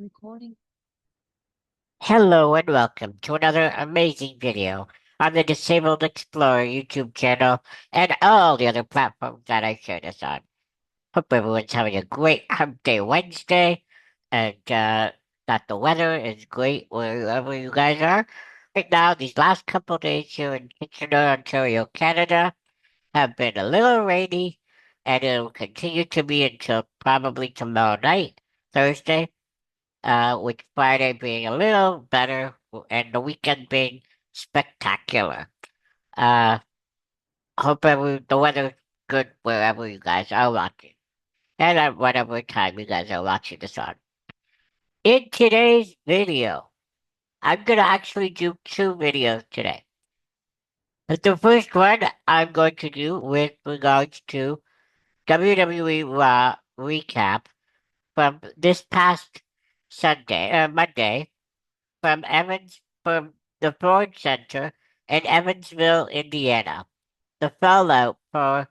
Recording. Hello and welcome to another amazing video on the Disabled Explorer YouTube channel and all the other platforms that I share this on. Hope everyone's having a great Hump Day Wednesday and that the weather is great wherever you guys are. Right now, these last couple days here in Kitchener, Ontario, Canada have been a little rainy and it'll continue to be until probably tomorrow night, Thursday, with Friday being a little better and the weekend being spectacular. Uh, hope the weather's good wherever you guys are watching, and at whatever time you guys are watching this on. In today's video, I'm gonna actually do two videos today. But the first one I'm going to do with regards to WWE Raw recap from this past Monday, from the Ford Center in Evansville, Indiana. The fallout for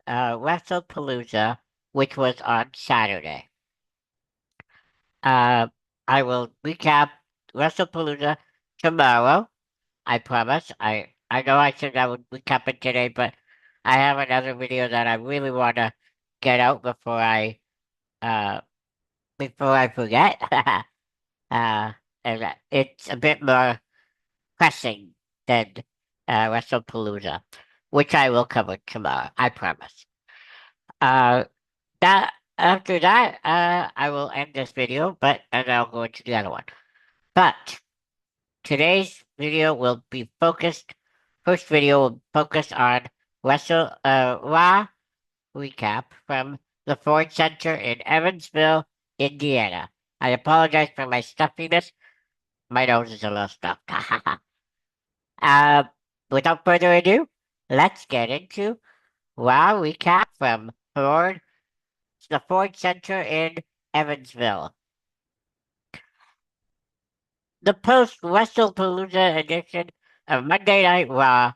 WrestlePalooza, which was on Saturday. Uh, I will recap WrestlePalooza tomorrow. I promise. I know I said I would recap it today, but I have another video that I really want to get out uh before I forget. uh, and it's a bit more pressing than WrestlePalooza, which I will cover tomorrow. I promise. Uh, that after that, I will end this video, but and I'll go into the other one. But today's video will be focused. First video will focus on Raw recap from the Ford Center in Evansville, Indiana. I apologize for my stuffiness. My nose is a little stuffed. Uh, without further ado, let's get into Wow recap from the Ford Center in Evansville. The post WrestlePalooza edition of Monday Night Raw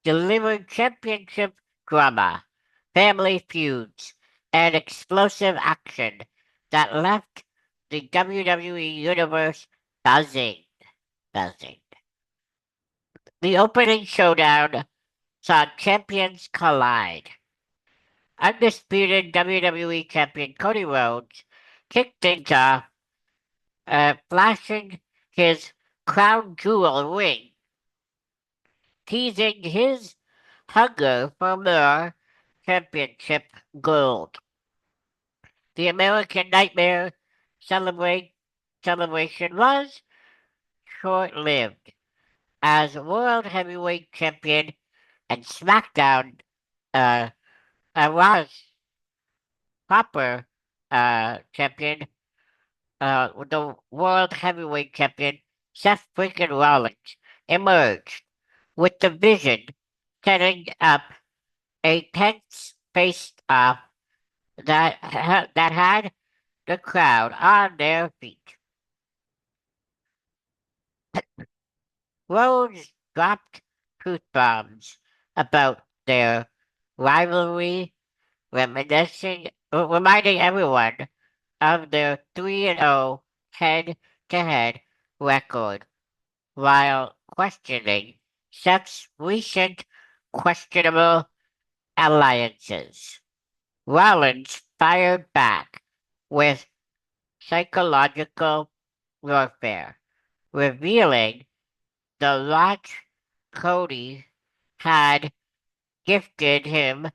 delivered championship drama, family feuds, and explosive action that left the WWE Universe buzzing. Buzzing. The opening showdown saw champions collide. Undisputed WWE Champion Cody Rhodes kicked things off, flashing his crown jewel ring, teasing his hunger for more championship gold. The American Nightmare celebrate celebration was short-lived as World Heavyweight Champion and SmackDown uh, Raw's proper champion, the World Heavyweight Champion Seth freaking Rollins emerged with the Vision setting up a tense face-off that had the crowd on their feet. Rhodes dropped truth bombs about their rivalry, reminding everyone of their 3-0 head-to-head record, while questioning Seth's recent questionable alliances. Rollins fired back with psychological warfare, revealing the lot Cody had gifted him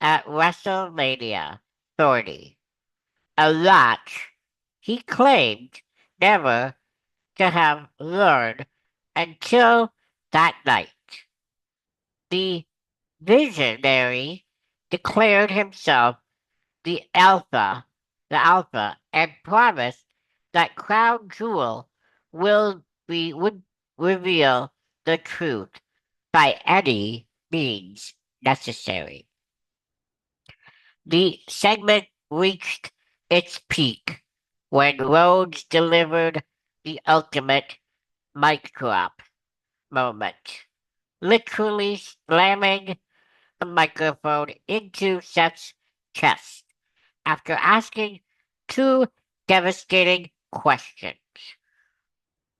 at WrestleMania 30. A lot he claimed never to have learned until that night. The visionary declared himself the Alpha, and promised that Crown Jewel would reveal the truth by any means necessary. The segment reached its peak when Rhodes delivered the ultimate mic drop moment, literally slamming the microphone into Seth's chest after asking two devastating questions.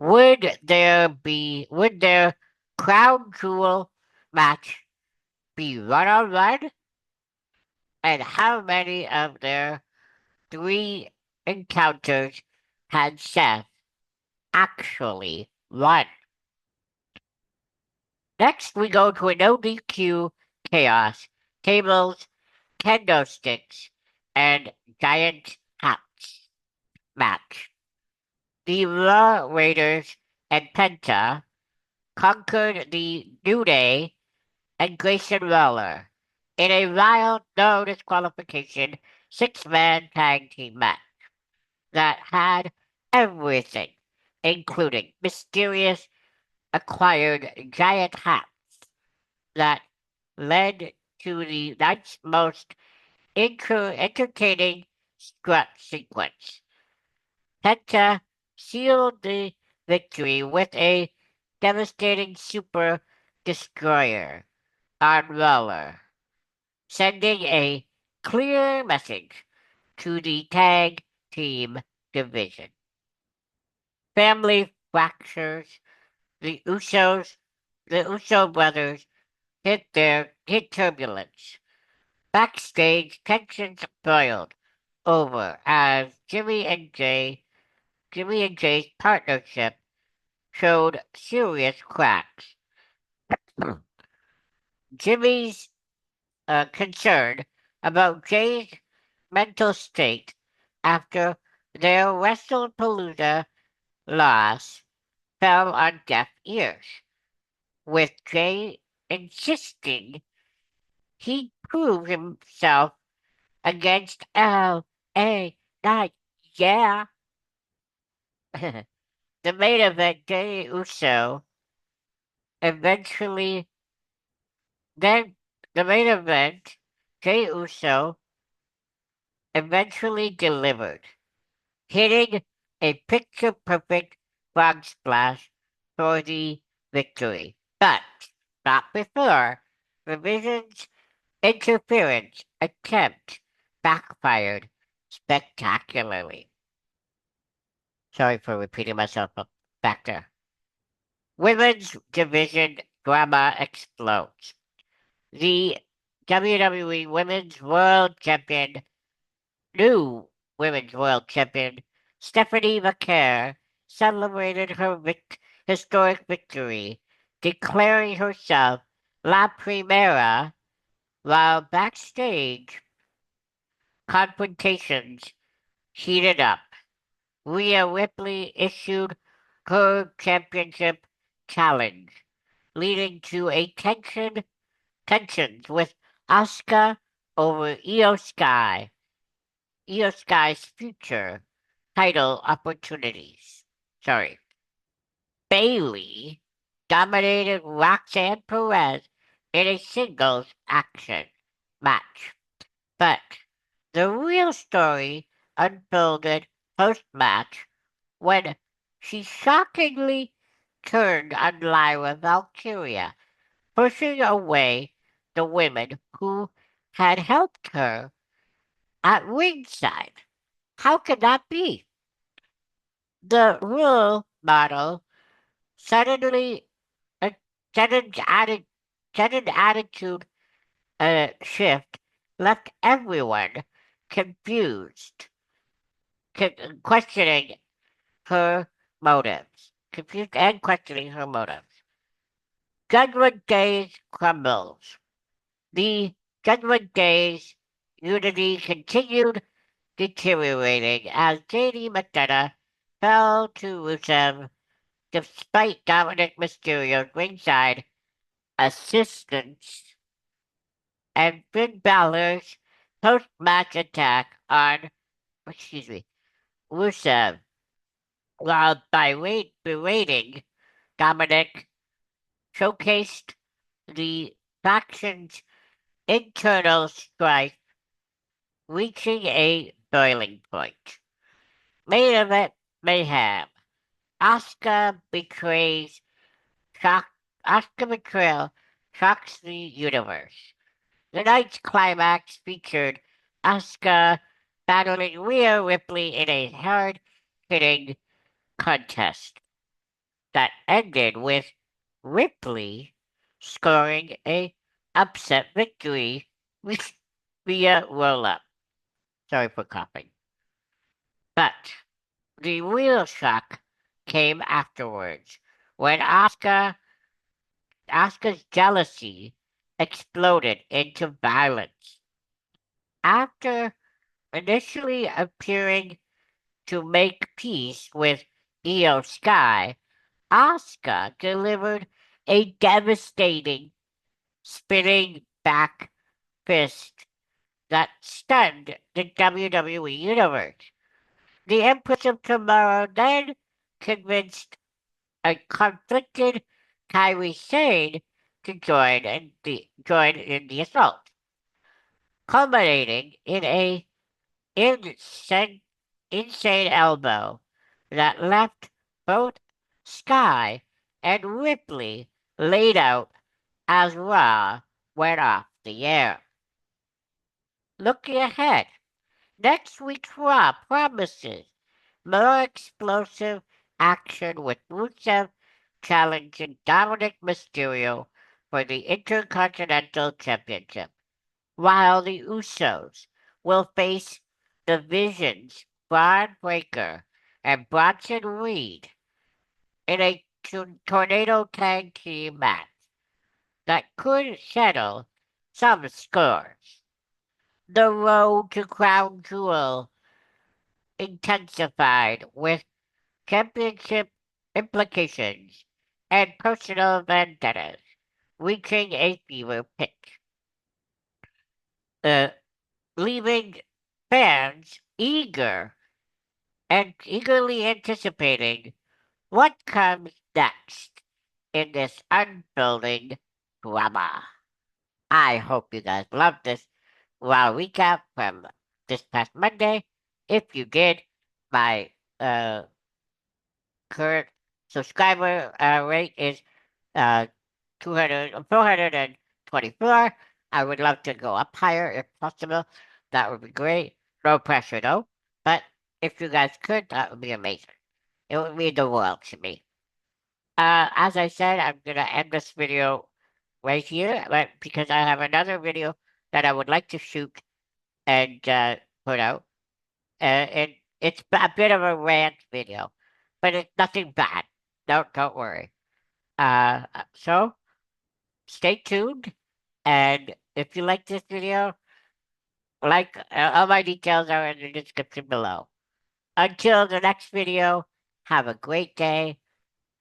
Would their crown jewel match be run on run? And how many of their three encounters had Seth actually won? Next, we go to a no DQ chaos, tables, kendo sticks, and giant hats match. The Raw Raiders and Penta conquered the New Day and Grayson Waller in a wild, no disqualification, six-man tag team match that had everything, including mysterious acquired giant hats that led to the night's most entertaining strut sequence. Penta sealed the victory with a devastating super destroyer on Roller, sending a clear message to the tag team division. Family fractures. The Usos, the Uso brothers hit turbulence. Backstage, tensions boiled over as Jimmy and Jay's partnership showed serious cracks. Jimmy's concerned about Jay's mental state after their WrestlePalooza loss fell on deaf ears, with Jay insisting he prove himself against L.A. Knight. Yeah. The main event, eventually, then the main event, Jey Uso eventually delivered, hitting a picture-perfect frog splash for the victory. But not before Revision's interference attempt backfired spectacularly. Sorry for repeating myself back there. Women's division drama explodes. The WWE new Women's World Champion, Stephanie McCare, celebrated her historic victory, declaring herself La Primera, while backstage confrontations heated up. Rhea Ripley issued her championship challenge, leading to tensions with Asuka over Io Sky's future title opportunities. Sorry. Bailey dominated Roxanne Perez in a singles action match. But the real story unfolded post-match when she shockingly turned on Lyra Valkyria, pushing away the women who had helped her at ringside. How could that be? The rule model suddenly a sudden atti- sudden attitude shift left everyone confused, questioning her confused and questioning her motives. Judgment Day's crumbles. The Judgment Day's unity continued deteriorating as JD McDonough fell to Rusev despite Dominic Mysterio's ringside assistance and Finn Balor's post-match attack on, Rusev, while berating Dominic, showcased the faction's internal strife reaching a boiling point. Main event mayhem. Asuka betrays shock. Asuka betrayal shocks the universe. The night's climax featured Asuka battling Rhea Ripley in a hitting contest that ended with Ripley scoring a upset victory via roll-up. Sorry for coughing. But the real shock came afterwards when Asuka's jealousy exploded into violence. After initially appearing to make peace with Io Sky, Asuka delivered a devastating spinning back fist that stunned the WWE Universe. The Empress of Tomorrow then convinced a conflicted Kairi Sane to join in the assault, culminating in a insane, insane elbow that left both Sky and Ripley laid out as Raw went off the air. Looking ahead, next week's Raw promises more explosive action with Rusev challenging Dominic Mysterio for the Intercontinental Championship, while the Usos will face the Vision's Braun Breaker and Bronson Reed in a tornado tag team match that could settle some scores. The road to Crown Jewel intensified with championship implications and personal vendettas reaching a fever pitch, uh, leaving fans eagerly anticipating what comes next in this unfolding drama. I hope you guys loved this Raw recap from this past Monday. If you did, my uh, current subscriber rate is uh, 424. I would love to go up higher if possible. That would be great. No pressure though. But if you guys could, that would be amazing. It would mean the world to me. As I said, I'm gonna end this video right here, but because I have another video that I would like to shoot and put out. And it's a bit of a rant video, but it's nothing bad. Don't worry. So stay tuned, and if you like this video, all my details are in the description below. Until the next video, have a great day.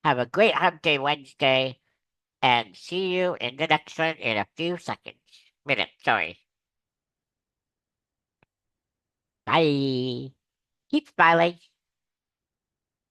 Have a great Hump Day Wednesday, and see you in the next one in a few seconds. Minutes, sorry. Bye. Keep smiling.